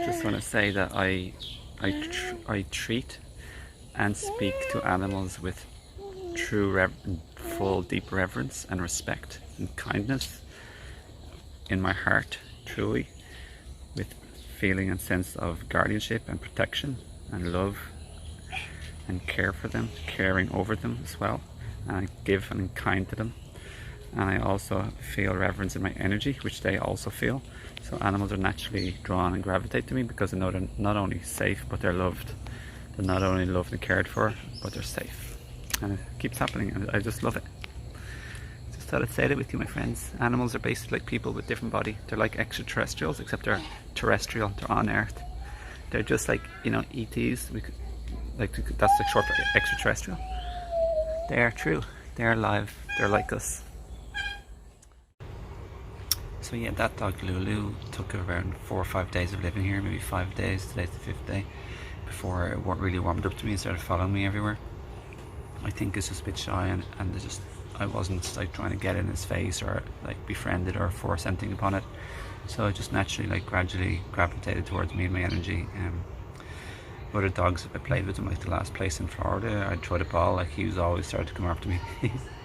just want to say that I treat and speak to animals with true, full, deep reverence and respect and kindness in my heart, truly, with feeling and sense of guardianship and protection and love and care for them, caring over them as well. And I give and I'm kind to them. And I also feel reverence in my energy, which they also feel. So animals are naturally drawn and gravitate to me because they know they're not only safe, but they're loved. They're not only loved and cared for, but they're safe. And it keeps happening, and I just love it. Just thought I'd say that with you, my friends. Animals are basically like people with different body. They're like extraterrestrials, except they're terrestrial. They're on Earth. They're just like, you know, ETs. That's like short for extraterrestrial. They're true. They're alive. They're like us. So yeah, that dog Lulu took around 4 or 5 days of living here, maybe 5 days. Today's the 5th day, before it really warmed up to me and started following me everywhere. I think it's just a bit shy, and I wasn't like trying to get in his face or like befriend it or force anything upon it. So it just naturally, like gradually gravitated towards me and my energy. Other dogs, I played with him, like the last place in Florida, I threw the ball, like he was always started to come after me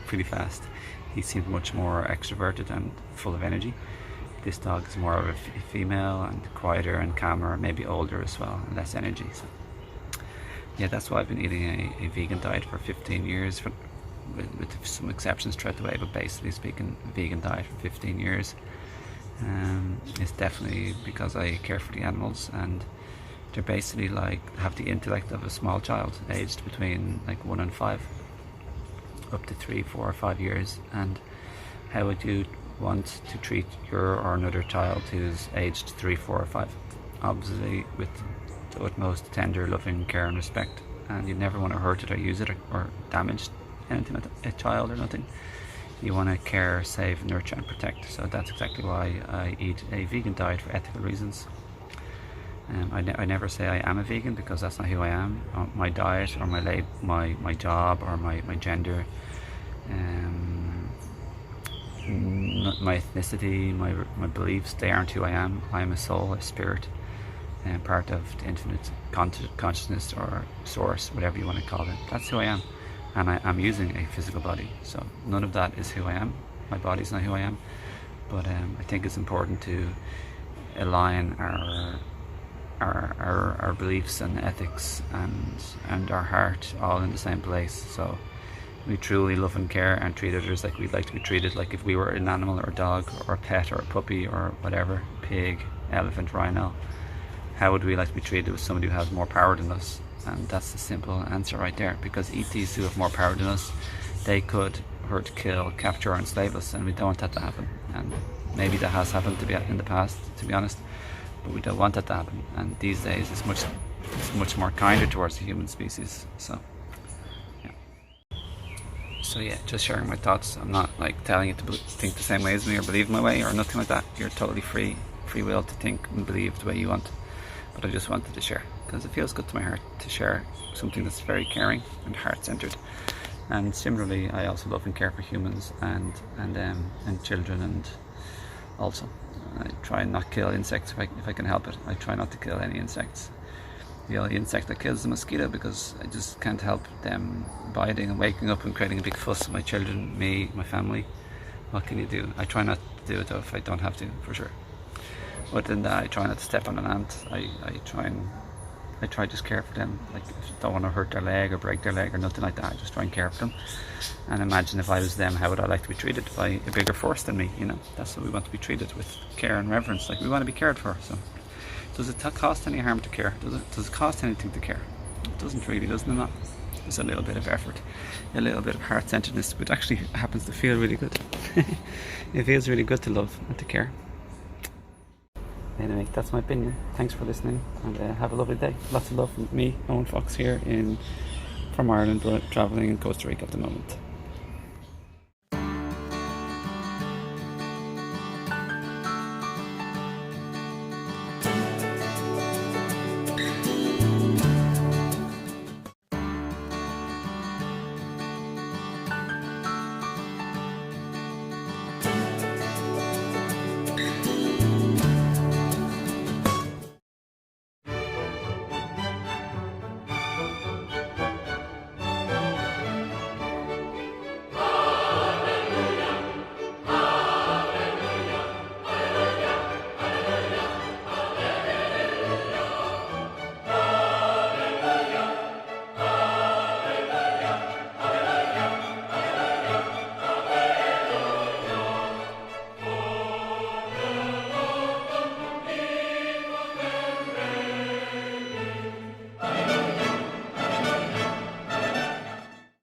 pretty fast. He seemed much more extroverted and full of energy. This dog is more of a female and quieter and calmer, maybe older as well, and less energy. So yeah, that's why I've been eating a vegan diet for 15 years, with some exceptions throughout the way, but basically speaking, vegan diet for 15 years. It's definitely because I care for the animals, and they're basically like, have the intellect of a small child, aged between like 1 and 5, up to 3, 4 or 5 years. And how would you want to treat your or another child who's aged 3, 4 or 5? Obviously with the utmost tender, loving care and respect, and you never want to hurt it or use it or damage anything like a child or nothing. You want to care, save, nurture and protect. So that's exactly why I eat a vegan diet, for ethical reasons. I never say I am a vegan, because that's not who I am. My diet or my job or my gender, my ethnicity, my beliefs, they aren't who I am. I am a soul, a spirit, and part of the infinite consciousness or source, whatever you want to call it. That's who I am, and I'm using a physical body. So none of that is who I am. My body's not who I am. But I think it's important to align our beliefs and ethics and our heart all in the same place. So we truly love and care and treat others like we'd like to be treated, like if we were an animal or a dog or a pet or a puppy or whatever, pig, elephant, rhino. How would we like to be treated with somebody who has more power than us? And that's the simple answer right there, because ETs who have more power than us, they could hurt, kill, capture or enslave us, and we don't want that to happen. And maybe that has happened in the past, to be honest, but we don't want that to happen. And these days it's much more kinder towards the human species. So yeah, just sharing my thoughts. I'm not like telling you to think the same way as me or believe my way or nothing like that. You're totally free will to think and believe the way you want. But I just wanted to share, because it feels good to my heart to share something that's very caring and heart-centered. And similarly, I also love and care for humans and children, and also I try and not kill insects if I can help it. I try not to kill any insects. The only insect that kills is a mosquito, because I just can't help them biting and waking up and creating a big fuss with my children, me, my family. What can you do? I try not to do it though if I don't have to, for sure. Other than that, I try not to step on an ant. I try just care for them. Like, if I don't want to hurt their leg or break their leg or nothing like that, I just try and care for them. And imagine if I was them, how would I like to be treated by a bigger force than me? You know, that's what we want to be treated, with care and reverence. Like, we want to be cared for. So does it cost any harm to care? Does it cost anything to care? It doesn't really, doesn't it? Not. There's a little bit of effort, a little bit of heart-centeredness, but actually happens to feel really good. It feels really good to love and to care. Anyway, that's my opinion. Thanks for listening, and have a lovely day. Lots of love from me, Owen Fox, here from Ireland, but travelling in Costa Rica at the moment.